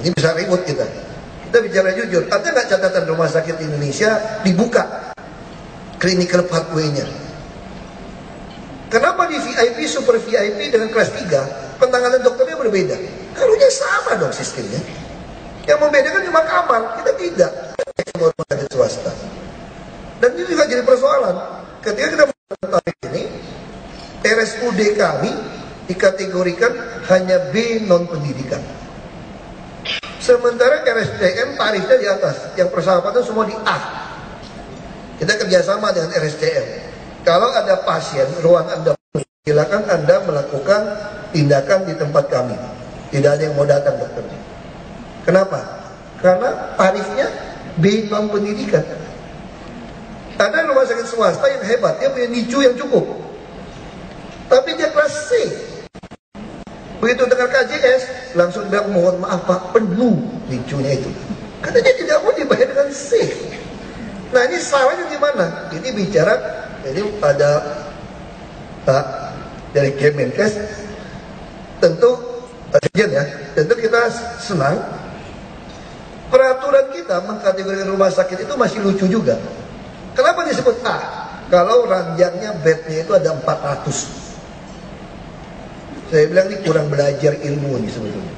Ini bisa ribut kita. Kita bicara jujur. Ada nggak catatan rumah sakit Indonesia dibuka clinical pathway-nya? Kenapa di VIP, super VIP dengan kelas 3 penanganan dokternya berbeda? Harusnya sama dong sistemnya. Yang membedakan cuma kamar, kita tidak. Semua rumah sakit swasta. Dan ini juga jadi persoalan. Ketika kita mengetahui ini, RSUD kami dikategorikan hanya B non pendidikan. Sementara RSCM tarifnya di atas, yang persahabatan semua di A. Kita kerjasama dengan RSCM. Kalau ada pasien, ruang Anda, silakan Anda melakukan tindakan di tempat kami. Tidak ada yang mau datang dokter. Kenapa? Karena tarifnya B non pendidikan. Ada rumah sakit swasta yang hebat, dia punya NICU yang cukup, tapi dia kelas C. Begitu dengar KJS, langsung bilang mohon maaf Pak, penuh NICU-nya itu. Karena dia tidak mau dibayar dengan C. Nah ini salahnya di mana? Ini bicara, ini pada Pak dari Kemenkes, tentu ya, tentu kita senang. Peraturan kita mengkategorikan rumah sakit itu masih lucu juga. Kenapa disebut A? Kalau ranjangnya bednya itu ada 400. Saya bilang ini kurang belajar ilmu nih sebetulnya.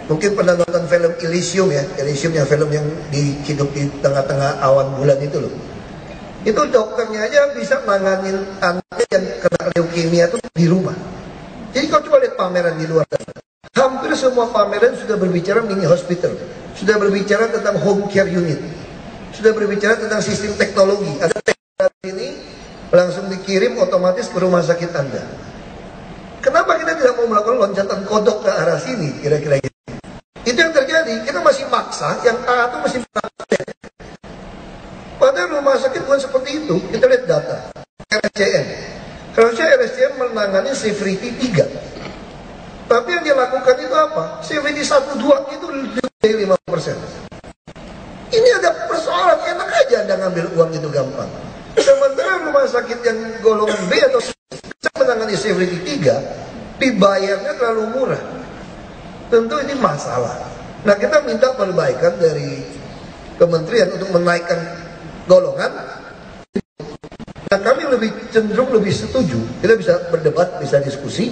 Mungkin pernah nonton film Elysium ya. Elysium yang film yang hidup di tengah-tengah awan bulan itu loh. Itu dokternya aja bisa nanganin anak yang kena leukemia itu di rumah. Jadi kalau coba lihat pameran di luar sana, hampir semua pameran sudah berbicara mini hospital, sudah berbicara tentang home care unit, sudah berbicara tentang sistem teknologi. Ada teknologi ini langsung dikirim otomatis ke rumah sakit Anda. Kenapa kita tidak mau melakukan loncatan kodok ke arah sini? Kira-kira gitu. Itu yang terjadi. Kita masih maksa, yang A itu masih maksa. Padahal rumah sakit bukan seperti itu. Kita lihat data RSCM. Harusnya RSCM menangani severity 3. Tapi yang dia lakukan itu apa? Severity 1, 2 itu lebih dari 5%. Ini ada persoalan, enak aja Anda ngambil uang itu gampang. Sementara rumah sakit yang golongan B atau C menangani severity 3, dibayarnya terlalu murah. Tentu ini masalah. Nah kita minta perbaikan dari kementerian untuk menaikkan golongan. Nah kami cenderung lebih setuju. Kita bisa berdebat, bisa diskusi.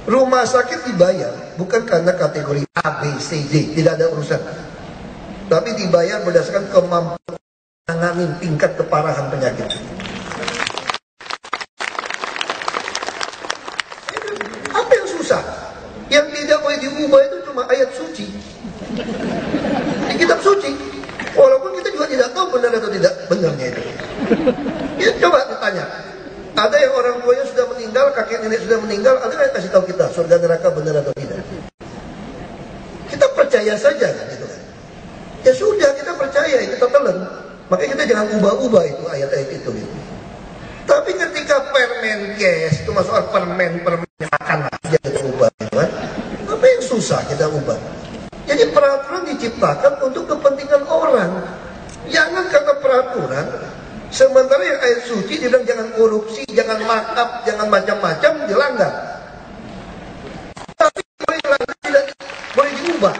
Rumah sakit dibayar bukan karena kategori A, B, C, D, tidak ada urusan. Tapi dibayar berdasarkan kemampuan menangani tingkat keparahan penyakit. Apa yang susah? Yang tidak boleh diubah itu cuma ayat suci. Di kitab suci. Walaupun kita juga tidak tahu benar atau tidak benarnya itu. Ya, coba ditanya. Ada yang orang tuanya sudah meninggal, kakek nenek sudah meninggal, ada yang kasih tahu kita surga neraka benar atau tidak? Kita percaya saja kan itu kan. Ya sudah, kita percaya, kita telan. Makanya kita jangan ubah-ubah itu ayat-ayat itu gitu. Tapi ketika Permenkes itu masuk permen makan aja kita ubah gitu kan. Apa yang susah kita ubah? Jadi peraturan diciptakan untuk kepentingan orang. Jangan kata peraturan, sementara yang ayat suci dia bilang jangan korupsi, jangan makap, jangan macam-macam, dilanggar. Tapi boleh dilanggar, tidak boleh diubah.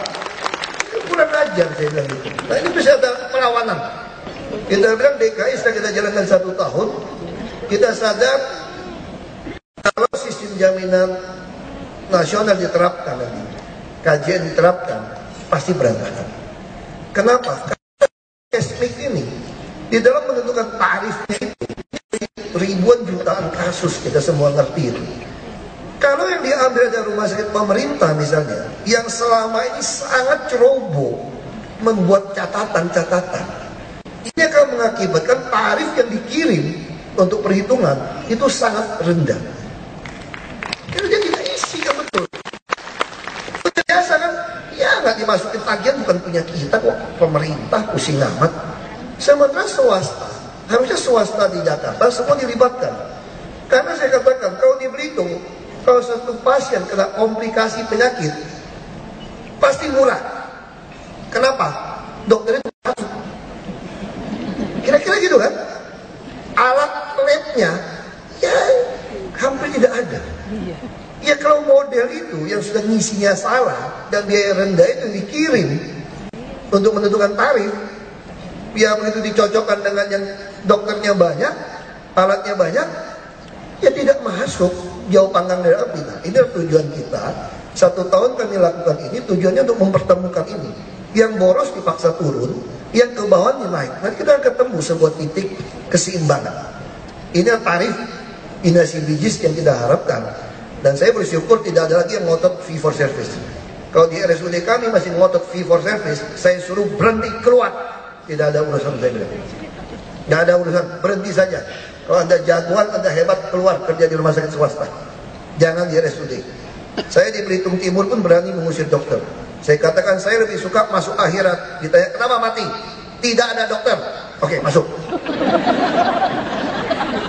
Itu kurang ajar saya bilang gitu. Nah ini bisa ada perlawanan. Kita bilang DKI setelah kita jalankan 1 tahun, kita sadar kalau sistem jaminan nasional diterapkan nanti, kajian diterapkan, pasti berantakan. Kenapa? Karena SMIC ini di dalam menentukan tarifnya itu ribuan jutaan kasus, kita semua ngerti itu. Kalau yang diambil dari rumah sakit pemerintah misalnya, yang selama ini sangat ceroboh membuat catatan-catatan, ini akan mengakibatkan tarif yang dikirim untuk perhitungan itu sangat rendah. Itu dia tidak isi kan betul. Biasa kan, ya nggak dimasukin tagihan bukan punya kita kok, pemerintah pusing amat. Sementara swasta, harusnya swasta di Jakarta semua dilibatkan. Karena saya katakan, kalau di Belitung, kalau satu pasien kena komplikasi penyakit, pasti murah. Kenapa? Dokter itu kira-kira gitu kan. Alat labnya ya hampir tidak ada. Ya kalau model itu yang sudah ngisinya salah, dan biaya rendah itu dikirim untuk menentukan tarif. Ya begitu dicocokkan dengan yang dokternya banyak, alatnya banyak, ya tidak masuk, jauh panggang dari api. Nah, ini adalah tujuan kita. 1 tahun kami lakukan ini, tujuannya untuk mempertemukan ini. Yang boros dipaksa turun, yang ke bawah naik. Nanti kita akan ketemu sebuah titik keseimbangan. Ini tarif inasi bijis yang kita harapkan. Dan saya bersyukur tidak ada lagi yang ngotot fee for service. Kalau di RSUD kami masih ngotot fee for service, saya suruh berhenti, keluar. Tidak ada urusan saya bilang. Tidak ada urusan, berhenti saja. Kalau Anda jagoan, Anda hebat, keluar kerja di rumah sakit swasta. Jangan di RSUD. Saya di Belitung Timur pun berani mengusir dokter. Saya katakan saya lebih suka masuk akhirat. Ditanya kenapa mati? Tidak ada dokter. Oke, masuk.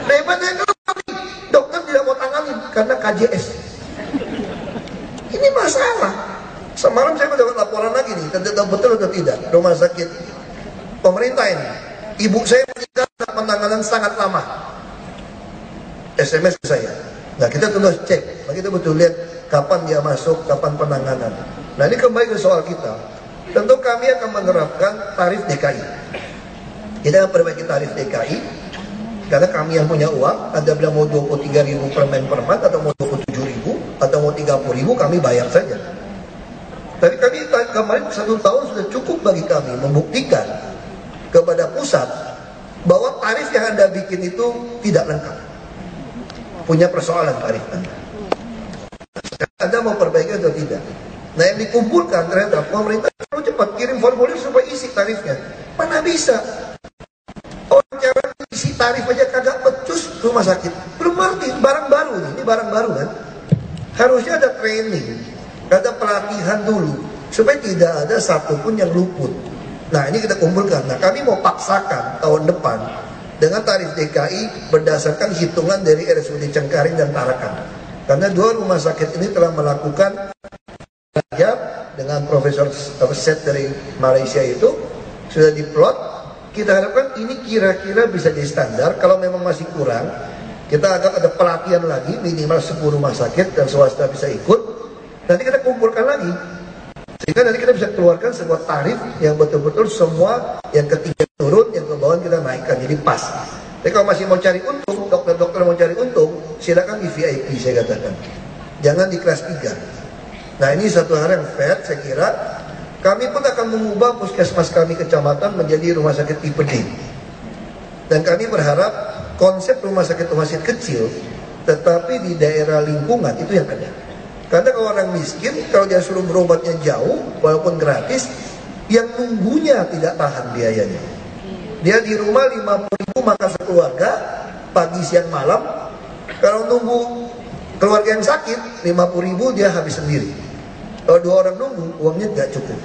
Hebatnya kalau mati, dokter tidak mau tangani karena KJS. Ini masalah. Semalam saya mendapat laporan lagi nih, tentang betul atau tidak. Rumah sakit pemerintah ini, ibu saya meninggal penanganan sangat lama. SMS ke saya. Nah, kita terus cek. Nah, kita betul lihat kapan dia masuk, kapan penanganan. Nah, ini kembali ke soal kita. Tentu kami akan menerapkan tarif DKI. Kita akan perbaiki tarif DKI karena kami yang punya uang. Anda bilang mau 23.000 per men per month, atau mau 27.000, atau mau 30.000, kami bayar saja. Tapi kami kemarin 1 tahun sudah cukup bagi kami membuktikan kepada pusat bahwa tarif yang Anda bikin itu tidak lengkap. Punya persoalan tarif Anda. Anda mau perbaiki atau tidak? Nah, yang dikumpulkan ternyata pemerintah perlu cepat kirim formulir supaya isi tarifnya. Mana bisa? Orang cara isi tarif aja kagak becus rumah sakit. Belum ngerti, barang baru nih. Ini barang baru kan? Harusnya ada training, ada pelatihan dulu supaya tidak ada satupun yang luput. Nah, ini kita kumpulkan. Nah, kami mau paksakan tahun depan dengan tarif DKI berdasarkan hitungan dari RSUD Cengkareng dan Tarakan. Karena 2 rumah sakit ini telah melakukan dengan Profesor Set dari Malaysia itu sudah diplot. Kita harapkan ini kira-kira bisa jadi standar. Kalau memang masih kurang, kita akan ada pelatihan lagi minimal 10 rumah sakit dan swasta bisa ikut. Nanti kita kumpulkan lagi sehingga nanti kita bisa keluarkan sebuah tarif yang betul-betul semua yang ketiga turun, yang ke bawah kita naikkan jadi pas. Tapi kalau masih mau cari untung, dokter-dokter mau cari untung, silakan di VIP saya katakan. Jangan di kelas 3. Nah, ini satu hal yang fair saya kira. Kami pun akan mengubah puskesmas kami kecamatan menjadi rumah sakit tipe D. Dan kami berharap konsep rumah sakit kecil tetapi di daerah lingkungan itu yang ada. Karena kalau orang miskin, kalau dia suruh berobatnya jauh walaupun gratis, yang nunggunya tidak tahan biayanya. Dia di rumah 50.000 makan sekeluarga pagi siang malam. Kalau nunggu keluarga yang sakit 50.000 dia habis sendiri. Kalau 2 orang nunggu, uangnya tidak cukup.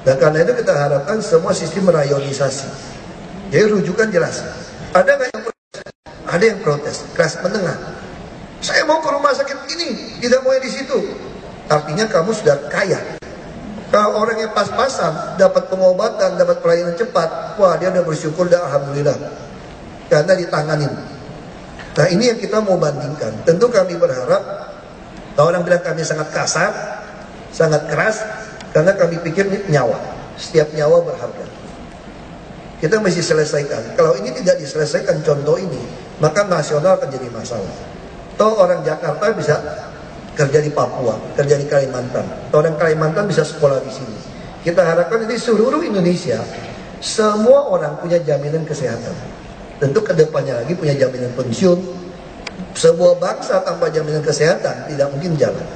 Dan karena itu kita harapkan semua sistem merayonisasi. Jadi rujukan jelas. Ada nggak yang protes? Ada yang protes. Kelas menengah. Saya mau ke rumah sakit ini, tidak mau di situ. Artinya kamu sudah kaya. Kalau orang yang pas-pasan, dapat pengobatan, dapat pelayanan cepat, wah dia udah bersyukur, dah alhamdulillah. Karena ditanganin. Nah, ini yang kita mau bandingkan. Tentu kami berharap, kalau orang bilang kami sangat kasar, sangat keras, karena kami pikir ini nyawa. Setiap nyawa berharga. Kita mesti selesaikan. Kalau ini tidak diselesaikan contoh ini, maka nasional akan jadi masalah. Toh orang Jakarta bisa kerja di Papua, kerja di Kalimantan. Toh orang Kalimantan bisa sekolah di sini. Kita harapkan ini seluruh Indonesia, semua orang punya jaminan kesehatan. Tentu kedepannya lagi punya jaminan pensiun. Sebuah bangsa tanpa jaminan kesehatan tidak mungkin jalan.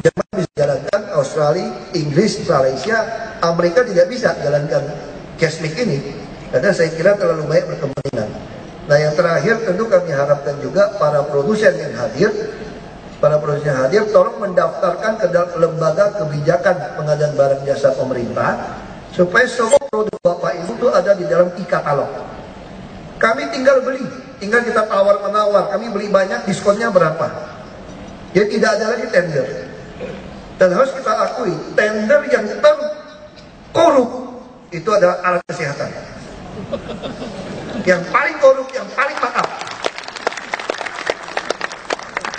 Jerman bisa jalankan, Australia, Inggris, Malaysia, Amerika tidak bisa jalankan Kesmik ini. Karena saya kira terlalu banyak berkepentingan. Nah, yang terakhir tentu kami harapkan juga para produsen yang hadir, tolong mendaftarkan ke dalam lembaga kebijakan pengadaan barang jasa pemerintah supaya semua produk Bapak Ibu itu ada di dalam e-katalog. Kami tinggal beli, tinggal kita tawar-menawar, kami beli banyak, diskonnya berapa. Jadi tidak ada lagi tender. Dan harus kita akui, tender yang terkorup itu adalah alat kesehatan. Yang paling korup, yang paling mahal.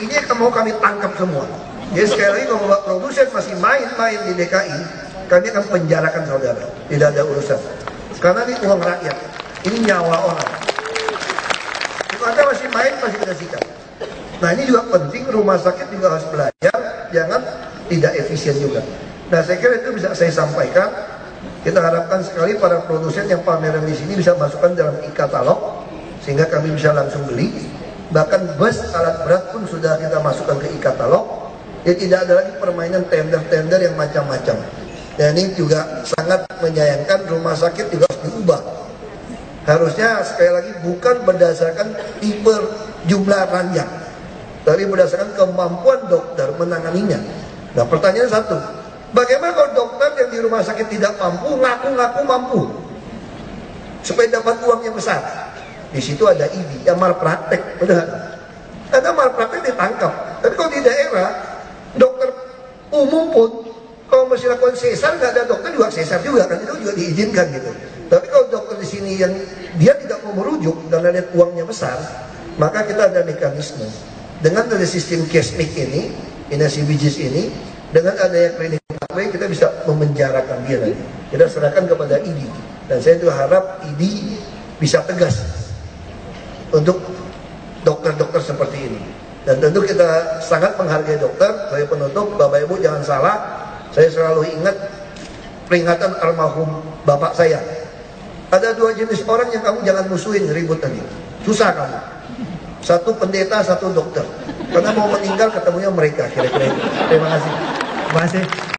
Ini yang mau kami tangkap semua. Jadi sekali lagi kalau Bapak produsen masih main-main di DKI, kami akan penjarakan saudara. Tidak ada urusan. Karena ini uang rakyat. Ini nyawa orang. Kalau Anda masih main, masih kita sikat. Nah ini juga penting, rumah sakit juga harus belajar, jangan tidak efisien juga. Nah saya kira itu bisa saya sampaikan. Kita harapkan sekali para produsen yang pameran di sini bisa masukkan dalam e-katalog, sehingga kami bisa langsung beli. Bahkan bus alat berat pun sudah kita masukkan ke e-katalog. Jadi tidak ada lagi permainan tender-tender yang macam-macam. Dan ini juga sangat menyayangkan, rumah sakit juga harus diubah. Harusnya sekali lagi bukan berdasarkan tipe jumlah ranjang, tapi berdasarkan kemampuan dokter menanganinya. Nah pertanyaan satu, bagaimana kalau dokter yang di rumah sakit tidak mampu, ngaku-ngaku mampu, supaya dapat uang yang besar? Di situ ada ID yang malpraktek, benar? Ada malpraktek ditangkap. Tapi kalau di daerah, dokter umum pun kalau masih lakukan sesar, nggak ada dokter juga sesar juga kan, itu juga diizinkan gitu. Tapi kalau dokter di sini yang dia tidak mau merujuk karena lihat uangnya besar, maka kita ada mekanisme. Dengan ada sistem cashback ini, CBGS ini, dengan adanya klinik pathway, kita bisa memenjarakan dia nanti. Kita serahkan kepada ID. Dan saya juga harap ID bisa tegas untuk dokter-dokter seperti ini. Dan tentu kita sangat menghargai dokter. Saya penutup, Bapak Ibu jangan salah, saya selalu ingat peringatan almarhum bapak saya. Ada dua jenis orang yang kamu jangan musuhin, ribut tadi. Susah kamu. Satu pendeta, satu dokter. Karena mau meninggal ketemunya mereka, kira-kira itu. Terima kasih. Terima kasih.